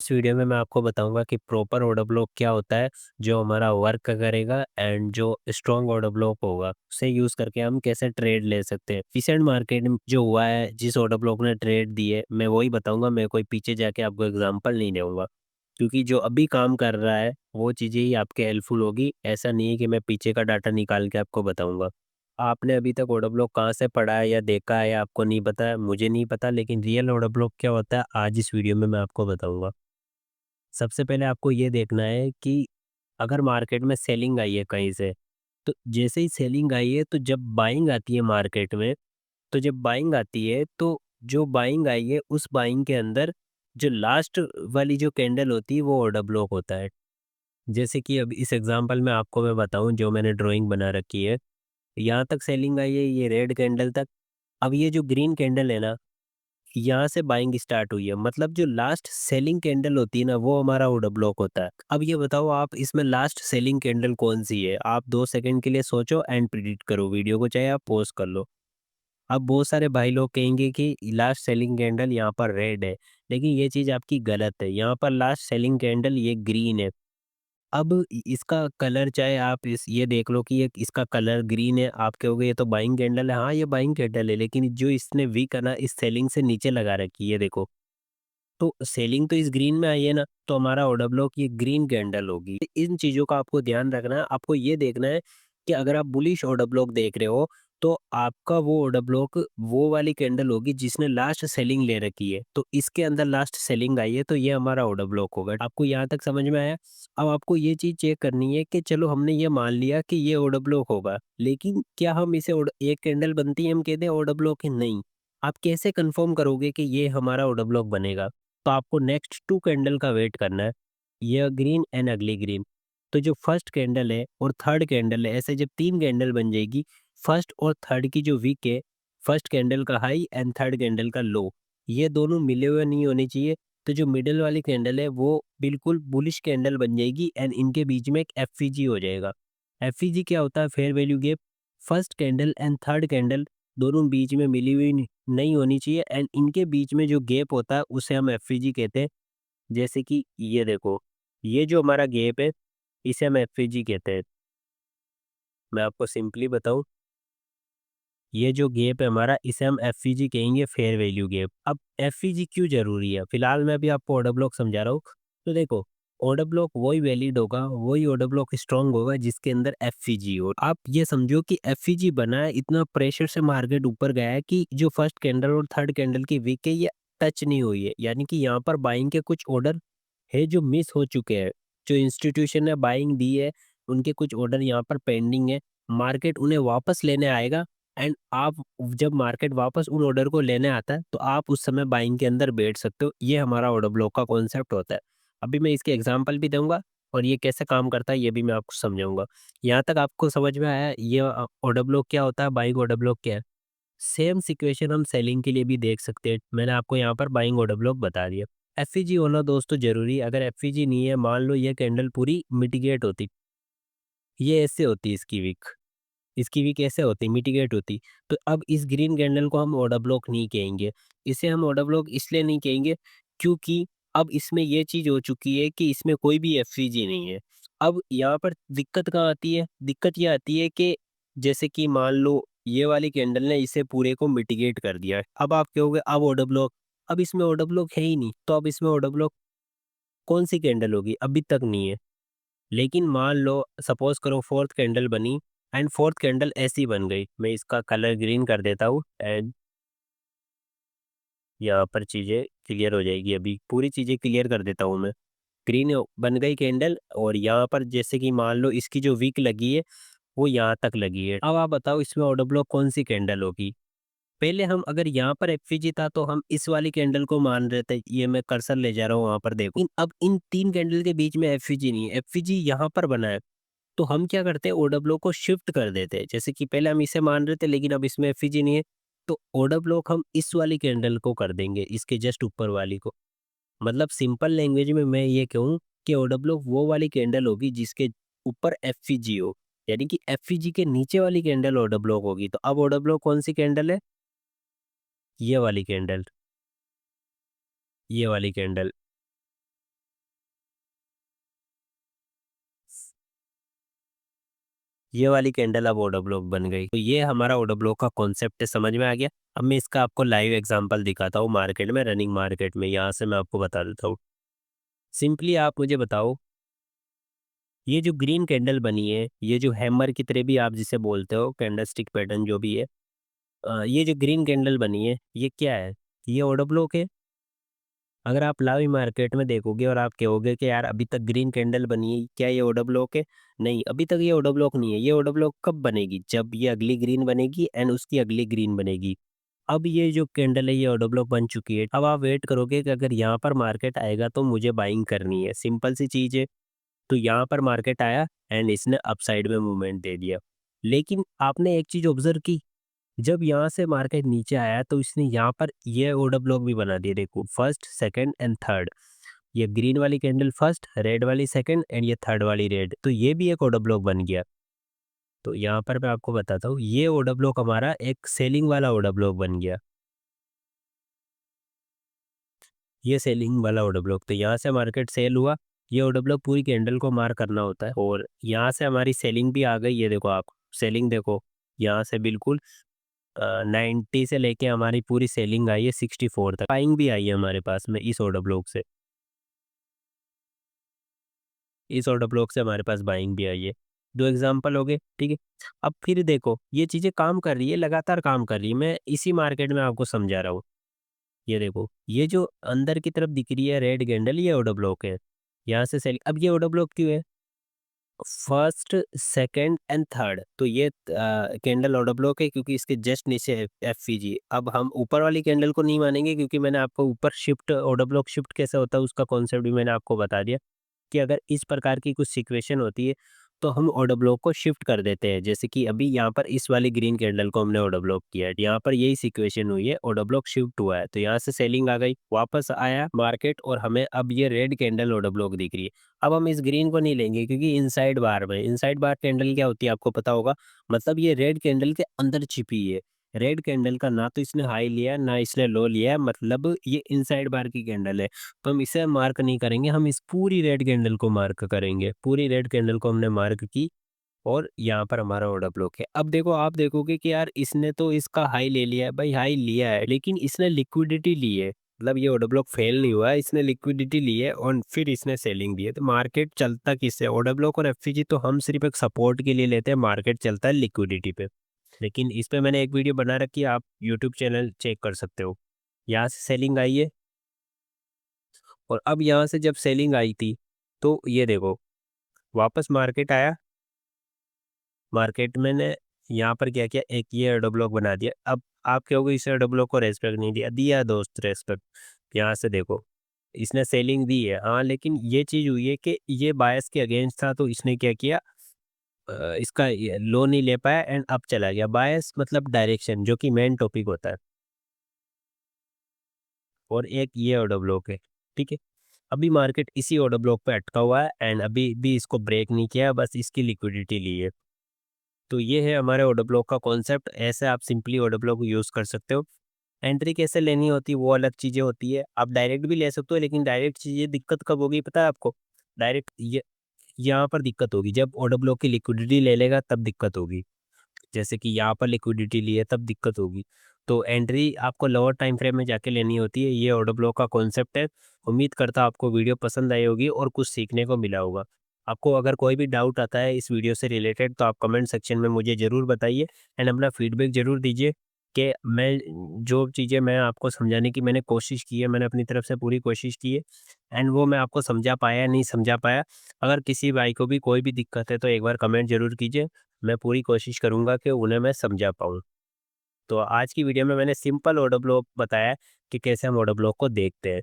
इस वीडियो में मैं आपको बताऊंगा कि प्रॉपर ऑर्डर ब्लॉक क्या होता है जो हमारा वर्क करेगा एंड जो स्ट्रॉन्ग ऑर्डर ब्लॉक होगा उसे यूज करके हम कैसे ट्रेड ले सकते हैं। रिसेंट मार्केट में जो हुआ है जिस ऑर्डर ब्लॉक ने ट्रेड दी है मैं वही बताऊंगा, मैं कोई पीछे जाके आपको एग्जांपल नहीं दूंगा क्योंकि जो अभी काम कर रहा है वो चीज़ें ही आपके हेल्पफुल होगी। ऐसा नहीं है कि मैं पीछे का डाटा निकाल के आपको बताऊंगा। आपने अभी तक ऑर्डर ब्लॉक कहाँ से पढ़ा है या देखा है आपको नहीं पता है, मुझे नहीं पता, लेकिन रियल ऑर्डर ब्लॉक क्या होता है आज इस वीडियो में मैं आपको बताऊंगा। सबसे पहले आपको ये देखना है कि अगर मार्केट में सेलिंग आई है कहीं से, तो जैसे ही सेलिंग आई है तो जब बाइंग आती है मार्केट में, तो जब बाइंग आती है तो जो बाइंग आई है उस बाइंग के अंदर जो लास्ट वाली जो कैंडल होती है वो ऑर्डर ब्लॉक होता है। जैसे कि अब इस एग्जांपल में आपको मैं बताऊं जो मैंने ड्राइंग बना रखी है, यहाँ तक सेलिंग आई है ये रेड कैंडल तक। अब ये जो ग्रीन कैंडल है ना, यहाँ से बाइंग स्टार्ट हुई है, मतलब जो लास्ट सेलिंग कैंडल होती है ना वो हमारा ऑर्डर ब्लॉक होता है। अब ये बताओ आप इसमें लास्ट सेलिंग कैंडल कौन सी है, आप 2 सेकंड के लिए सोचो एंड प्रिडिक्ट करो वीडियो को, चाहे आप पॉज कर लो। अब बहुत सारे भाई लोग कहेंगे कि लास्ट सेलिंग कैंडल यहाँ पर रेड है, लेकिन ये चीज़ आपकी गलत है, यहाँ पर लास्ट सेलिंग कैंडल ये ग्रीन है। अब इसका कलर चाहे आप इस ये देख लो कि ये इसका कलर ग्रीन है, आप कहोगे ये तो बाइंग कैंडल है, हाँ ये बाइंग कैंडल है, लेकिन जो इसने वीक है ना इस सेलिंग से नीचे लगा रखी है देखो। तो सेलिंग तो इस ग्रीन में आई है ना, तो हमारा ऑर्डर ब्लॉक ये ग्रीन कैंडल होगी। इन चीजों का आपको ध्यान रखना है। आपको ये देखना है कि अगर आप बुलिश ऑर्डर ब्लॉक देख रहे हो तो आपका वो ऑर्डर ब्लॉक वो वाली कैंडल होगी जिसने लास्ट सेलिंग ले रखी है, तो इसके अंदर लास्ट सेलिंग आई है तो ये हमारा ऑर्डर ब्लॉक होगा। आपको यहाँ तक समझ में आया? अब आपको ये चीज चेक करनी है कि चलो हमने ये मान लिया कि ये ऑर्डर ब्लॉक होगा, लेकिन क्या हम इसे एक कैंडल बनती है हम कहते हैं ऑर्डर ब्लॉक है? नहीं। आप कैसे कंफर्म करोगे कि ये हमारा ऑर्डर ब्लॉक बनेगा? तो आपको नेक्स्ट 2 कैंडल का वेट करना है, ये ग्रीन एंड अगली ग्रीन। तो जो फर्स्ट कैंडल है और थर्ड कैंडल है, ऐसे जब 3 कैंडल बन जाएगी, फर्स्ट और थर्ड की जो वीक है, फर्स्ट कैंडल का हाई एंड थर्ड कैंडल का लो, ये दोनों मिले हुए नहीं होने चाहिए। तो जो मिडल वाली कैंडल है वो बिल्कुल बुलिश कैंडल बन जाएगी एंड इनके बीच में एक एफवीजी हो जाएगा। एफवीजी क्या होता है? Fair value gap. First candle and third candle दोनों बीच में मिली हुई नहीं होनी चाहिए एंड इनके बीच में जो गैप होता है उसे हम एफवीजी कहते हैं। जैसे कि ये देखो, ये जो हमारा गैप है इसे हम एफवीजी कहते हैं। मैं आपको सिंपली बताऊं, ये जो गैप है हमारा इसे हम एफवीजी कहेंगे, फेयर वैल्यू गैप। अब एफवीजी क्यों जरूरी है? फिलहाल मैं अभी आपको ऑर्डर ब्लॉक समझा रहा हूँ। तो देखो, ऑर्डर ब्लॉक वही वैलिड होगा, वही ऑर्डर ब्लॉक स्ट्रांग होगा जिसके अंदर एफवीजी हो। आप ये समझो कि एफवीजी बना है, इतना प्रेशर से मार्केट ऊपर गया है कि जो फर्स्ट कैंडल और थर्ड कैंडल की वीक है ये टच नहीं हुई है, यानी कि यहाँ पर बाइंग के कुछ ऑर्डर है जो मिस हो चुके हैं। जो इंस्टीट्यूशन ने बाइंग दी है उनके कुछ ऑर्डर यहाँ पर पेंडिंग है, मार्केट उन्हें वापस लेने आएगा एंड आप जब मार्केट वापस उन ऑर्डर को लेने आता है तो आप उस समय बाइंग के अंदर बैठ सकते हो। ये हमारा ऑर्डर ब्लॉक का कॉन्सेप्ट होता है। अभी मैं इसके एग्जांपल भी दूंगा और ये कैसे काम करता है ये भी मैं आपको समझाऊंगा। यहाँ तक आपको समझ में आया ये ऑर्डर ब्लॉक क्या होता है, बाइंग ऑर्डर ब्लॉक क्या है? सेम सिचुएशन हम सेलिंग के लिए भी देख सकते हैं। मैंने आपको यहाँ पर बाइंग ऑर्डर ब्लॉक बता दिया। एफईजी होना दोस्तों जरूरी है। अगर एफईजी नहीं है, मान लो ये कैंडल पूरी मिटिगेट होती, ये ऐसे होती इसकी वीक ऐसे होती मिटिगेट होती, तो अब इस ग्रीन कैंडल को हम ऑर्डर ब्लॉक नहीं कहेंगे। इसे हम ऑर्डर ब्लॉक इसलिए नहीं कहेंगे क्योंकि अब इसमें ये चीज हो चुकी है कि इसमें कोई भी एफवीजी नहीं है। अब यहाँ पर दिक्कत कहाँ आती है? दिक्कत ये आती है कि जैसे कि मान लो ये वाली कैंडल ने इसे पूरे को मिटिगेट कर दिया है, अब आप कहोगे अब ऑर्डर ब्लॉक। अब इसमें ऑर्डर ब्लॉक है ही नहीं, तो अब इसमें ऑर्डर ब्लॉक कौन सी कैंडल होगी? अभी तक नहीं है। लेकिन मान लो सपोज करो फोर्थ कैंडल बनी एंड फोर्थ कैंडल ऐसी बन गई, मैं इसका कलर ग्रीन कर देता हूँ एंड यहाँ पर चीज़ें क्लियर हो जाएगी। अभी पूरी चीज़ें क्लियर कर देता हूँ मैं। ग्रीन बन गई कैंडल और यहाँ पर जैसे कि मान लो इसकी जो वीक लगी है वो यहाँ तक लगी है। अब आप बताओ इसमें ऑर्डर ब्लॉक कौन सी कैंडल होगी? पहले हम अगर यहाँ पर एफवीजी था तो हम इस वाली कैंडल को मान रहे थे, ये मैं कर्सर ले जा रहा हूँ वहां पर देखो। अब इन 3 कैंडल के बीच में एफवीजी नहीं है, एफवीजी यहाँ पर बना है। तो हम क्या करते हैं, ऑर्डर ब्लॉक को शिफ्ट कर देते हैं। जैसे कि पहले हम इसे मान रहे थे लेकिन अब इसमें एफईजी नहीं है, तो ऑर्डर ब्लॉक हम इस वाली कैंडल को कर देंगे, इसके जस्ट ऊपर वाली को। मतलब सिंपल लैंग्वेज में मैं ये कहूँ कि ऑर्डर ब्लॉक वो वाली कैंडल होगी जिसके ऊपर एफईजी हो, यानी कि एफईजी के नीचे वाली कैंडल ऑर्डर ब्लॉक होगी। तो अब ऑर्डर ब्लॉक कौन सी कैंडल है? ये वाली कैंडल, ये वाली कैंडल। ये वाली कैंडल अब ऑर्डर ब्लॉक बन गई। तो ये हमारा ऑर्डर ब्लॉक का कॉन्सेप्ट है, समझ में आ गया। अब मैं इसका आपको लाइव एग्जांपल दिखाता हूँ मार्केट में, रनिंग मार्केट में, यहाँ से मैं आपको बता देता हूँ। सिंपली आप मुझे बताओ, ये जो ग्रीन कैंडल बनी है, ये जो हैमर की तरह भी आप जिसे बोलते हो, कैंडल स्टिक पैटर्न जो भी है, ये जो ग्रीन कैंडल बनी है, ये क्या है? ये ऑर्डर ब्लॉक है। अगर आप लाइव मार्केट में देखोगे और आप कहोगे कि यार अभी तक ग्रीन कैंडल बनी है, क्या ये ऑर्डर ब्लॉक है? नहीं, अभी तक ये ऑर्डर ब्लॉक नहीं है। ये ऑर्डर ब्लॉक कब बनेगी? जब ये अगली ग्रीन बनेगी एंड उसकी अगली ग्रीन बनेगी। अब ये जो कैंडल है, ये ऑर्डर ब्लॉक बन चुकी है। अब आप वेट करोगे कि अगर यहाँ पर मार्केट आएगा तो मुझे बाइंग करनी है, सिंपल सी चीज है। तो यहाँ पर मार्केट आया एंड इसने अपसाइड में मूवमेंट दे दिया। लेकिन आपने एक चीज ऑब्जर्व की, जब यहाँ से मार्केट नीचे आया तो इसने यहाँ पर ये ऑर्डर ब्लॉक भी बना दिया। देखो, फर्स्ट, सेकंड एंड थर्ड। ये ग्रीन वाली कैंडल फर्स्ट, रेड वाली सेकंड एंड ये थर्ड वाली रेड, तो ये भी एक ऑर्डर ब्लॉक बन गया। तो यहाँ पर मैं आपको बताता हूँ, ये ऑर्डर ब्लॉक हमारा एक सेलिंग वाला ऑर्डर ब्लॉक बन गया। ये सेलिंग वाला ऑर्डर ब्लॉक, तो यहाँ से मार्केट सेल हुआ। ये ऑर्डर ब्लॉक पूरी कैंडल को मार करना होता है, और यहाँ से हमारी सेलिंग भी आ गई। ये देखो आप, सेलिंग देखो, यहाँ से बिल्कुल 90 से लेके हमारी पूरी सेलिंग आई है 64 तक। बाइंग भी आई है हमारे पास में इस ऑर्डर ब्लॉक से, इस ऑर्डर ब्लॉक से हमारे पास बाइंग भी आई है। दो एग्जांपल हो गए, ठीक है। अब फिर देखो, ये चीज़ें काम कर रही है, लगातार काम कर रही है। मैं इसी मार्केट में आपको समझा रहा हूँ। ये देखो, ये जो अंदर की तरफ दिख रही है रेड कैंडल, ये ऑर्डर ब्लॉक है। यहाँ से सेल, अब ये ऑर्डर ब्लॉक क्यों है? फर्स्ट, सेकंड एंड थर्ड, तो ये कैंडल ऑर्डर ब्लॉक है क्योंकि इसके जस्ट नीचे एफवीजी। अब हम ऊपर वाली कैंडल को नहीं मानेंगे, क्योंकि मैंने आपको ऊपर शिफ्ट, ऑर्डर ब्लॉक शिफ्ट कैसे होता है उसका कॉन्सेप्ट भी मैंने आपको बता दिया, कि अगर इस प्रकार की कुछ सिचुएशन होती है तो हम ऑर्डर ब्लॉक को शिफ्ट कर देते हैं। जैसे कि अभी यहाँ पर इस वाली ग्रीन कैंडल को हमने ऑर्डर ब्लॉक किया है, यहाँ पर यही सिचुएशन हुई है, ऑर्डर ब्लॉक शिफ्ट हुआ है, तो यहाँ से सेलिंग आ गई, वापस आया मार्केट, और हमें अब ये रेड कैंडल ऑर्डर ब्लॉक दिख रही है। अब हम इस ग्रीन को नहीं लेंगे, क्योंकि इनसाइड बार में, इनसाइड बार कैंडल क्या होती है आपको पता होगा, मतलब ये रेड कैंडल के अंदर छिपी है। रेड कैंडल का ना तो इसने हाई लिया ना इसने लो लिया है, मतलब ये इनसाइड बार की कैंडल है। तो हम इसे मार्क नहीं करेंगे, हम इस पूरी रेड कैंडल को मार्क करेंगे। पूरी रेड कैंडल को हमने मार्क की, और यहाँ पर हमारा ऑर्डर ब्लॉक है। अब देखो, आप देखोगे कि यार इसने तो इसका हाई ले लिया है, भाई हाई लिया है, लेकिन इसने लिक्विडिटी ली है। मतलब ये ऑर्डर ब्लॉक फेल नहीं हुआ है, इसने लिक्विडिटी ली है और फिर इसने सेलिंग दी है। तो मार्केट चलता किससे? ऑर्डर ब्लॉक और एफसीजी तो हम सिर्फ एक सपोर्ट के लिए लेते हैं, मार्केट चलता है लिक्विडिटी पे। लेकिन इस पे मैंने एक वीडियो बना रखी है, आप यूट्यूब चैनल चेक कर सकते हो। यहाँ से सेलिंग आई है, और अब यहाँ से जब सेलिंग आई थी, तो ये देखो, वापस मार्केट आया। मार्केट मैंने यहाँ पर क्या किया, एक ये ऑर्डर ब्लॉक बना दिया। अब आप कहोगे इस ऑर्डर ब्लॉक को रेस्पेक्ट नहीं दिया, दिया दोस्त रेस्पेक्ट। यहाँ से देखो, इसने सेलिंग दी है, हाँ, लेकिन ये चीज़ हुई है कि ये बायस के अगेंस्ट था, तो इसने क्या किया, इसका लो नहीं ले पाया एंड अब चला गया। बायस मतलब डायरेक्शन, जो कि मेन टॉपिक होता है। और एक ये ऑर्डर ब्लॉक है, ठीक है। अभी मार्केट इसी ऑर्डर ब्लॉक पे अटका हुआ है एंड अभी भी इसको ब्रेक नहीं किया, बस इसकी लिक्विडिटी ली है। तो ये है हमारे ऑर्डर ब्लॉक का कॉन्सेप्ट। ऐसे आप सिंपली ऑर्डर ब्लॉक यूज़ कर सकते हो। एंट्री कैसे लेनी होती है वो अलग चीज़ें होती है, आप डायरेक्ट भी ले सकते हो, लेकिन डायरेक्ट चीज़ें दिक्कत कब होगी पता है आपको? डायरेक्ट ये यहाँ पर दिक्कत होगी जब ऑर्डर ब्लॉक की लिक्विडिटी ले लेगा, तब दिक्कत होगी। जैसे कि यहाँ पर लिक्विडिटी ली है, तब दिक्कत होगी। तो एंट्री आपको लोअर टाइम फ्रेम में जाके लेनी होती है, ये ऑर्डर ब्लॉक का कॉन्सेप्ट है। उम्मीद करता हूँ आपको वीडियो पसंद आई होगी और कुछ सीखने को मिला होगा। आपको अगर कोई भी डाउट आता है इस वीडियो से रिलेटेड, तो आप कमेंट सेक्शन में मुझे ज़रूर बताइए एंड अपना फीडबैक ज़रूर दीजिए, कि मैं जो चीज़ें मैं आपको समझाने की मैंने कोशिश की है, मैंने अपनी तरफ से पूरी कोशिश की है, एंड वो मैं आपको समझा पाया नहीं समझा पाया। अगर किसी भाई को भी कोई भी दिक्कत है तो एक बार कमेंट ज़रूर कीजिए, मैं पूरी कोशिश करूँगा कि उन्हें मैं समझा पाऊँ। तो आज की वीडियो में मैंने सिंपल ऑडियो ब्लॉक बताया कि कैसे हम ऑडियो ब्लॉक को देखते हैं।